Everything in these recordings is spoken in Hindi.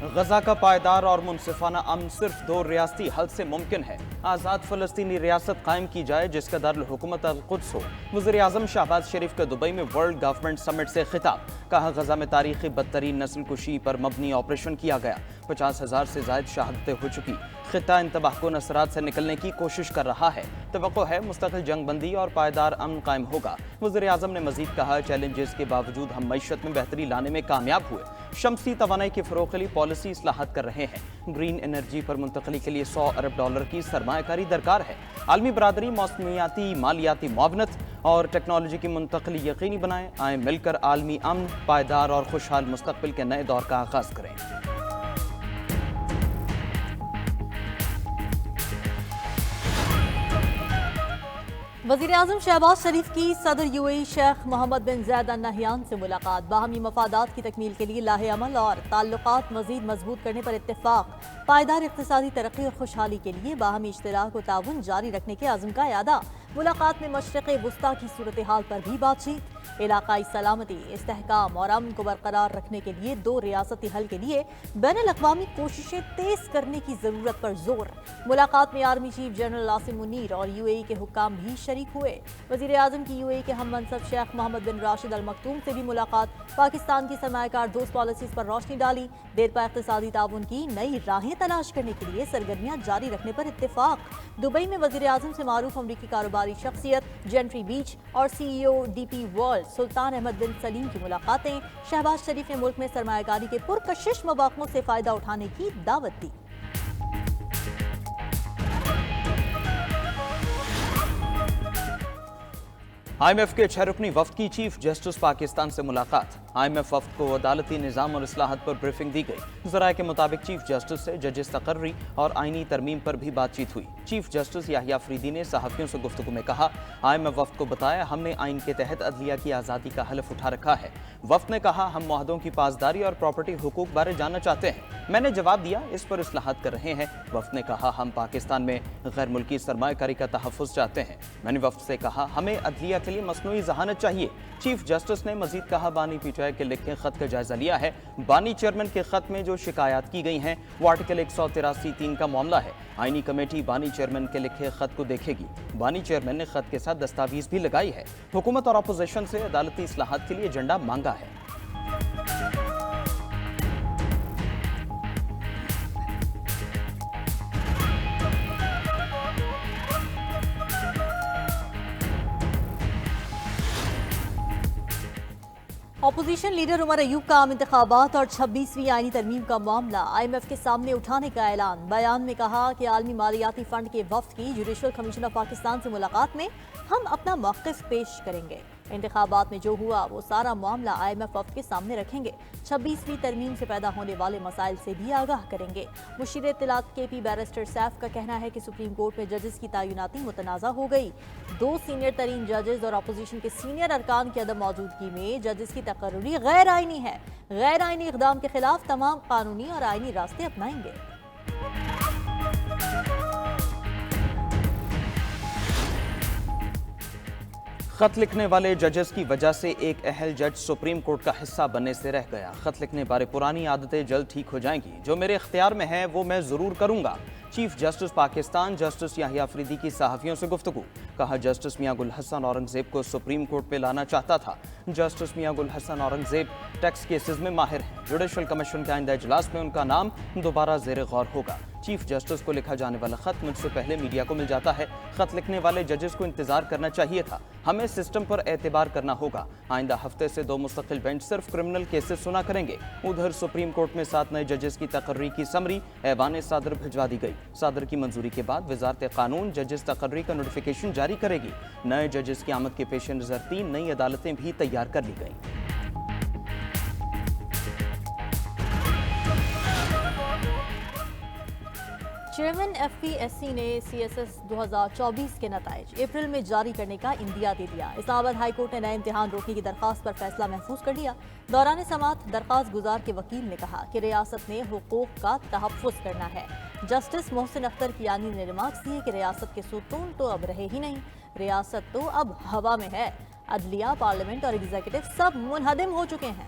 गजा का पायदार और मुनसिफाना अमन सिर्फ दो रियासती हल से मुमकिन है। आज़ाद फ़लस्तीनी रियासत कायम की जाए जिसका दारुल हुकूमत अल-कुद्स हो। वज़ीर आज़म शहबाज शरीफ का दुबई में वर्ल्ड गवर्नमेंट समिट से खिताब। कहा गजा में तारीखी बदतरीन नस्ल कुशी पर मबनी ऑपरेशन किया गया। 50,000 से जायद शहादतें हो चुकी। खिता इन तबाहकुन असरात से निकलने की कोशिश कर रहा है। तवक्को है मुस्तकिल जंगबंदी और पायदार अमन कायम होगा। वज़ीर आज़म ने मजीद कहा, चैलेंजेस के बावजूद हम मईशत में बेहतरी लाने में कामयाब हुए। शमसी तवानाई के फ़रोग़ के लिए पॉलिसी इस्लाहत कर रहे हैं। ग्रीन एनर्जी पर मुंतकली के लिए $100 अरब की सरमायाकारी दरकार है। आलमी बरादरी मौसमियाती मालियाती मुआवनत और टेक्नोलॉजी की मुंतकली यकीनी बनाएं। आए मिलकर आलमी अमन, पायदार और खुशहाल मुस्तकबिल के नए दौर का आगाज़ करें। वज़ीर आज़म शहबाज शरीफ की सदर यूएई शेख मोहम्मद बिन ज़ायद अल नहयान से मुलाकात। बाहमी मफादात की तकमील के लिए लाहे अमल और ताल्लुकात मज़ीद मजबूत करने पर इत्तेफाक। पायदार इक़्तिसादी तरक्की और खुशहाली के लिए बाहमी इश्तराक और ताउन जारी रखने के अज़्म का यादा। मुलाकात में मशरिक़ वुस्ता की सूरत हाल पर भी बातचीत। इलाकाई सलामती, इस्तेहकाम और अमन को बरकरार रखने के लिए दो रियासती हल के लिए बैनुल-अक़वामी कोशिशें तेज करने की ज़रूरत पर जोर। मुलाकात में army chief general Asim Munir और यूएई के हुक्काम भी शरीक हुए। वज़ीर आज़म की यूएई के हम मनसब शेख मोहम्मद बिन राशिद अल मखतूम से भी मुलाकात। पाकिस्तान की सरमायाकार दोस्त पॉलिसीज़ पर रोशनी डाली। देरपा इक़्तिसादी ताउन की नई राहें तलाश करने के लिए सरगर्मियाँ जारी रखने पर इत्तेफाक। दुबई में वज़ीर आज़म से मारूफ अमरीकी कारोबारी शख्सियत जेंट्री बीच और CEO DP वर्ल्ड सुल्तान अहमद बिन सलीम की मुलाकातें। शहबाज शरीफ ने मुल्क में सरमायाकारी के पुरकशिश मौक़ों से फ़ायदा उठाने की दावत दी। IMF के 6 रुकनी वफ्द की चीफ जस्टिस पाकिस्तान से मुलाकात। IMF वफ्द को अदालती निज़ाम और इस्लाहत पर ब्रीफिंग दी गई। ज़राए के मुताबिक चीफ जस्टिस से जजेस तकर्री और आईनी तरमीम पर भी बातचीत हुई। चीफ जस्टिस याहिया अफरीदी ने सहाफ़ियों से गुफ्तगू में कहा, IMF वफ्द को बताया, हमने आइन के तहत अदलिया की आज़ादी का हलफ उठा रखा है। वफ्द ने कहा, हम मुआहदों की पासदारी और प्रॉपर्टी हुकूक बारे जानना चाहते हैं। मैंने जवाब दिया, इस पर इस्लाहत कर रहे हैं। वफ्द ने कहा, हम पाकिस्तान में गैर मुल्की सरमायाकारी का तहफ़्फ़ुज़ चाहते हैं। मैंने वफ्द से कहा, हमें अदलिया के लिए मसनूई ज़हानत चाहिए। चीफ जस्टिस ने मजीद कहा, बानी PTI के लिखे खत का जायजा लिया है। बानी चेयरमैन के खत में जो शिकायत की गई हैं वो आर्टिकल 183(3) का मामला है। आईनी कमेटी बानी चेयरमैन के लिखे खत को देखेगी। बानी चेयरमैन ने खत के साथ दस्तावीज भी लगाई है। हुकूमत और अपोजिशन से अदालती इस्लाहत के लिए एजेंडा मांगा है। अपोजिशन लीडर उमर अयूब का आम इंतखाबात और 26वीं आईनी तरमीम का मामला IMF के सामने उठाने का ऐलान। बयान में कहा कि आलमी मालियाती फंड के वफ्द की जुडिशल कमीशन ऑफ पाकिस्तान से मुलाकात में हम अपना मौक़िफ़ पेश करेंगे। इंतखाबात में जो हुआ वो सारा मामला IMF वफ्द के सामने रखेंगे। 26वीं तरमीम से पैदा होने वाले मसाइल से भी आगाह करेंगे। मुशीर इत्तलात KP बैरिस्टर सैफ का कहना है कि सुप्रीम कोर्ट में जजेस की तैनाती मुतनाज़ा हो गई। 2 सीनियर तरीन जजेस और अपोजिशन के सीनियर अरकान की अदम मौजूदगी में जजेस की तकर्री गैर आइनी है। गैर आइनी इक़दाम के खिलाफ तमाम कानूनी और आइनी रास्ते अपनाएंगे। खत लिखने वाले जजेस की वजह से एक अहल जज सुप्रीम कोर्ट का हिस्सा बनने से रह गया। खत लिखने बारे पुरानी आदतें जल्द ठीक हो जाएंगी। जो मेरे इख्तियार में है वो मैं ज़रूर करूँगा। Chief justice Pakistan justice Yahya Afridi की सहाफ़ियों से गुफ्तगू। कहा, जस्टिस मियां गुल हसन औरंगज़ेब को सुप्रीम कोर्ट पे लाना चाहता था। जस्टिस मियां गुल हसन औरंगज़ेब टैक्स केसेस में माहिर हैं। जुडिशल कमीशन के आइंदा इजलास में उनका नाम दोबारा ज़ेर गौर होगा। चीफ जस्टिस को लिखा जाने वाला खत मुझसे पहले मीडिया को मिल जाता है। खत लिखने वाले जजेस को इंतजार करना चाहिए था। हमें सिस्टम पर एतबार करना होगा। आइंदा हफ्ते से 2 मुस्तकिल बेंच सिर्फ क्रिमिनल केसेस सुना करेंगे। उधर सुप्रीम कोर्ट में 7 नए जजेस की तकर्री की समरी ऐवान सादर भिजवा दी गई। सादर की मंजूरी के बाद वजारत कानून जजेस तकर्री का नोटिफिकेशन जारी करेगी। नए जजेस की आमद के पेश नज़र 3 नई अदालतें भी तैयार कर ली गई। चेयरमैन FPSC ने CSS 2024 के नताइज अप्रैल में जारी करने का इंदिया दे दिया। इस्लामाबाद हाई कोर्ट ने नए इम्तिहान रोकने की दरख्वास्त पर फैसला महफूज कर लिया। दौरान समाअत दरख्वास्त गुजार के वकील ने कहा कि रियासत ने हुकूक का तहफ़्फ़ुज़ करना है। जस्टिस मोहसिन अख्तर कियानी ने रिमार्क्स दिए कि रियासत के सुतून तो अब रहे ही नहीं, रियासत तो अब हवा में है। अदलिया, पार्लियामेंट और एग्जीक्यूटिव सब मुनहदिम हो चुके हैं।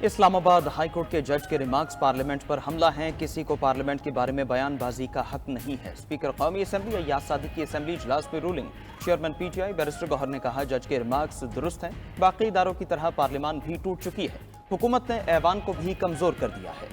इस्लामाबाद हाईकोर्ट के जज के रिमार्क्स पार्लियामेंट पर हमला हैं, किसी को पार्लियामेंट के बारे में बयानबाजी का हक नहीं है। स्पीकर कौमी असेंबली अय्याज सादिक की असेंबली इजलास में ruling. Chairman PTI barrister Gohar ने कहा जज के रिमार्क्स दुरुस्त हैं, बाकी इदारों की तरह पार्लियामान भी टूट चुकी है, हुकूमत ने ऐवान को भी कमजोर कर दिया है।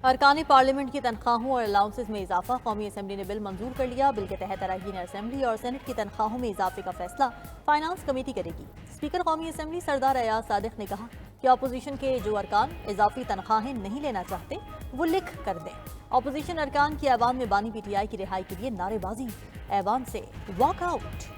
अरकान पार्लियामेंट की तनख्वाहों और अलाउंसेस में इजाफा। कौमी असेंबली ने बिल मंजूर कर लिया। बिल के तहत अरकान असेंबली और सेनेट की तनख्वाहों में इजाफे का फैसला फाइनेंस कमेटी करेगी। स्पीकर कौमी असेंबली सरदार अय्याज सादिक ने कहा कि अपोजिशन के जो अरकान इजाफी तनख्वाहें नहीं लेना चाहते वो लिख कर दें। अपोजिशन अरकान की ऐवान में बानी पीटीआई की रिहाई के लिए नारेबाजी, ऐवान से वॉकआउट।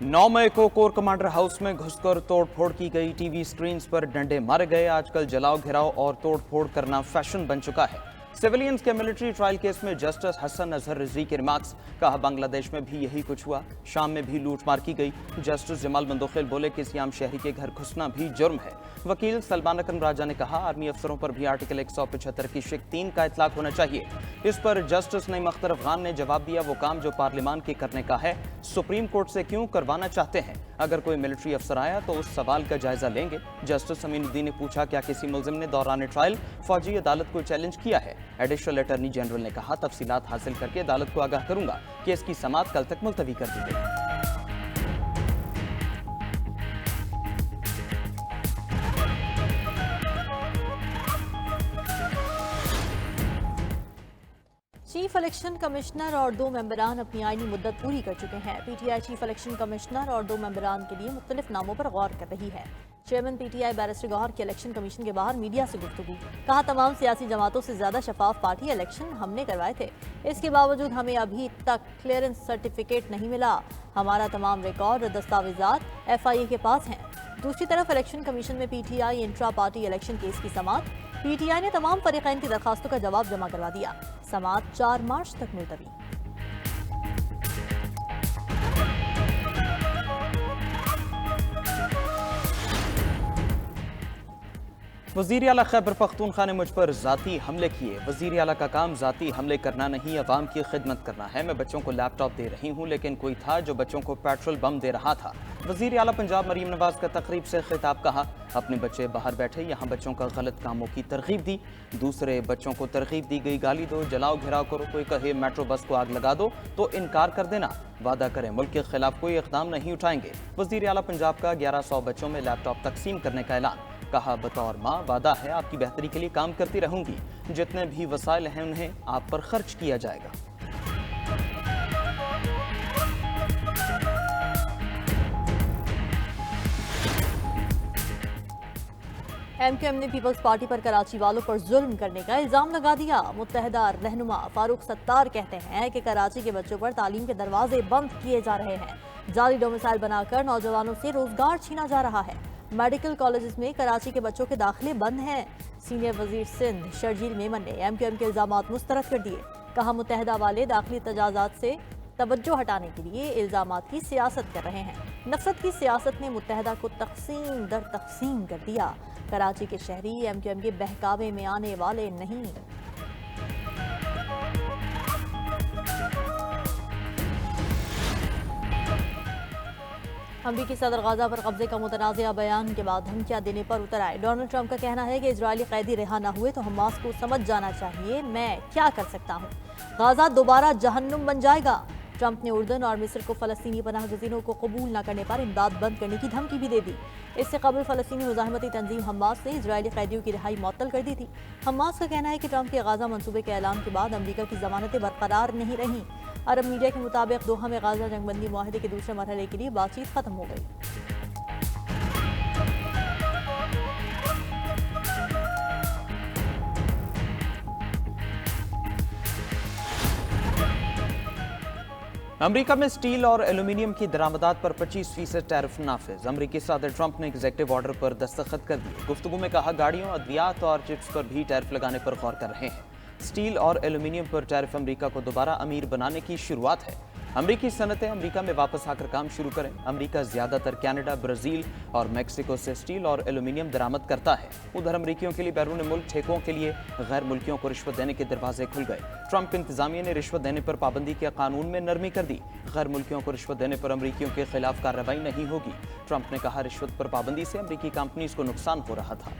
9 मई को कोर कमांडर हाउस में घुसकर तोड़फोड़ की गई, टीवी स्क्रीन पर डंडे मारे गए। आजकल जलाओ घेराव और तोड़फोड़ करना फैशन बन चुका है। सिविलियंस के मिलिट्री ट्रायल केस में जस्टिस हसन अजहर रिजवी के रिमार्क्स। कहा बांग्लादेश में भी यही कुछ हुआ, शाम में भी लूटमार की गई। जस्टिस जमाल मंदोखेल बोले किसी आम शहरी के घर घुसना भी जुर्म है। वकील सलमान अकरम राजा ने कहा आर्मी अफसरों पर भी आर्टिकल 175 की शिक 3 का इतलाक होना चाहिए। इस पर जस्टिस नईम अख्तर अफगान ने जवाब दिया वो काम जो पार्लियामान के करने का है, सुप्रीम कोर्ट से क्यों करवाना चाहते हैं। अगर कोई मिलिट्री अफसर आया तो उस सवाल का जायजा लेंगे। जस्टिस अमीनुद्दीन ने पूछा क्या किसी मुलजिम ने दौरान ट्रायल फौजी अदालत को चैलेंज किया है। एडिशनल अटॉर्नी जनरल ने कहा तफसीलात हासिल करके अदालत को आगाह करूंगा। केस की समाअत कल तक मुलतवी कर दी गई। चीफ इलेक्शन कमिश्नर और 2 मेंबरान अपनी आईनी मुद्दत पूरी कर चुके हैं। पीटीआई चीफ इलेक्शन कमिश्नर और 2 मेंबरान के लिए मुख्तलिफ नामों पर गौर कर रही है। चेयरमैन पीटीआई बैरिस्टर गौहर की इलेक्शन कमीशन के बाहर मीडिया से गुफ्तगू। कहा तमाम सियासी जमातों से ज्यादा शफाफ पार्टी इलेक्शन हमने करवाए थे, इसके बावजूद हमें अभी तक क्लियरेंस सर्टिफिकेट नहीं मिला। हमारा तमाम रिकॉर्ड और दस्तावेजात FIA के पास हैं। दूसरी तरफ इलेक्शन कमीशन में PTI intra party election case की समाअत। पीटीआई ने तमाम फरीकैन की दरखास्तों का जवाब जमा करवा दिया। समाअत 4 मार्च तक मुलतवी। वज़ीर आला खैबर पख्तूनख्वा ने मुझ पर ज़ाती हमले किए। वज़ीर आला का काम ज़ाती हमले करना नहीं, अवाम की खिदमत करना है। मैं बच्चों को लैपटॉप दे रही हूँ, लेकिन कोई था जो बच्चों को पेट्रोल बम दे रहा था। वज़ीर आला पंजाब मरीम नवाज का तकरीब से खिताब। कहा अपने बच्चे बाहर बैठे, यहाँ बच्चों का गलत कामों की तरगीब दी। दूसरे बच्चों को तरगीब दी गई, गाली दो, जलाओ घेराव करो। कोई कहे मेट्रो बस को आग लगा दो तो इनकार कर देना। वादा करें मुल्क के खिलाफ कोई इक़दाम नहीं उठाएंगे। वज़ीर आला पंजाब का 1100 बच्चों में लैपटॉप तकसीम करने का ऐलान। कहा बतौर माँ वादा है आपकी बेहतरी के लिए काम करती रहूंगी। जितने भी वसाइल हैं उन्हें आप पर खर्च किया जाएगा। MQM ने पीपल्स पार्टी पर कराची वालों पर जुल्म करने का इल्जाम लगा दिया। मुत्तहदा रहनुमा फारूक सत्तार कहते हैं कि कराची के बच्चों पर तालीम के दरवाजे बंद किए जा रहे हैं। जाली डोमिसाइल बनाकर नौजवानों से रोजगार छीना जा रहा है। मेडिकल कॉलेजेस में कराची के बच्चों के दाखिले बंद हैं। सीनियर वजीर सिंध शर्जील मेमन ने MQM के इल्जामात मुस्तरद कर दिए। कहा मुत्तहदा वाले दाखिली तजाजात से तवज्जो हटाने के लिए इल्जामात की सियासत कर रहे हैं। नफरत की सियासत ने मुत्तहदा को तकसीम दर तकसीम कर दिया। कराची के शहरी MQM के बहकावे में आने वाले नहीं। अमरीकी सदर गाजा पर कब्जे का मुतनाज़िया बयान के बाद धमकियां देने पर उतर आए। डोनाल्ड ट्रंप का कहना है कि इजरायली कैदी रिहा न हुए तो हमास को समझ जाना चाहिए मैं क्या कर सकता हूँ। गाजा दोबारा जहन्नुम बन जाएगा। ट्रंप ने उर्दन और मिस्र को फ़लस्तीनी पनाह गज़ीनों को कबूल न करने पर इमदाद बंद करने की धमकी भी दे दी। इससे कबल फ़लस्तीनी मुज़ाहमती तंजीम हमास ने इजरायली कैदियों की रिहाई मुअत्तल कर दी थी। हमास का कहना है कि ट्रंप के गाजा मंसूबे के ऐलान के बाद अमरीका की ज़मानतें बरकरार नहीं रहीं। अरब मीडिया के मुताबिक दोहा में गाजा जंगबंदी मुआहदे के दूसरे मरहले के लिए बातचीत खत्म हो गई। अमेरिका में स्टील और एल्यूमिनियम की दरामदात पर 25% टैरिफ नाफिज। अमेरिकी सदर ट्रंप ने एग्जीक्यूटिव ऑर्डर पर दस्तखत कर दिए। गुफ्तगू में कहा गाड़ियों, अद्वियात और चिप्स पर भी टैरिफ लगाने पर गौर कर रहे हैं। स्टील और एल्यूमिनियम पर टैरिफ अमेरिका को दोबारा अमीर बनाने की शुरुआत है। अमरीकी सनतें अमरीका में वापस आकर काम शुरू करें। अमरीका ज्यादातर कनाडा, ब्राजील और मैक्सिको से स्टील और एल्यूमिनियम दरामद करता है। उधर अमरीकियों के लिए बैरून मुल्क ठेकों के लिए गैर मुल्कियों को रिश्वत देने के दरवाजे खुल गए। ट्रंप इंतजामिया ने रिश्वत देने पर पाबंदी के कानून में नरमी कर दी। गैर मुल्कियों को रिश्वत देने पर अमरीकियों के खिलाफ कार्रवाई नहीं होगी। ट्रंप ने कहा, रिश्वत पर पाबंदी से अमरीकी कंपनीज को नुकसान हो रहा था।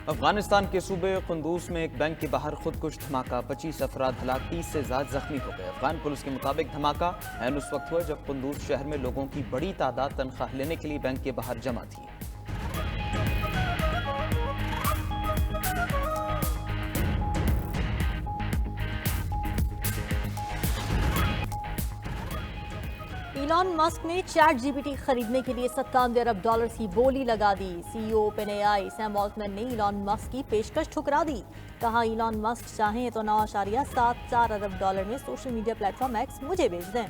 अफगानिस्तान के सूबे कुंदूज में एक बैंक के बाहर खुदकुश धमाका, 25 अफराद हलाक, 30 से ज्यादा जख्मी हो गए। अफगान पुलिस के मुताबिक धमाका ऐन उस वक्त हुआ जब कुंदूज शहर में लोगों की बड़ी तादाद तनख्वाह लेने के लिए बैंक के बाहर जमा थी। इलॉन मस्क ने चैट जीपीटी खरीदने के लिए $97 अरब की बोली लगा दी। सीईओ ओपनएआई सैम ऑल्टमैन ने इलॉन मस्क की पेशकश ठुकरा दी। कहा, इलॉन मस्क चाहें तो $9.74 अरब में सोशल मीडिया प्लेटफॉर्म एक्स मुझे बेच दें।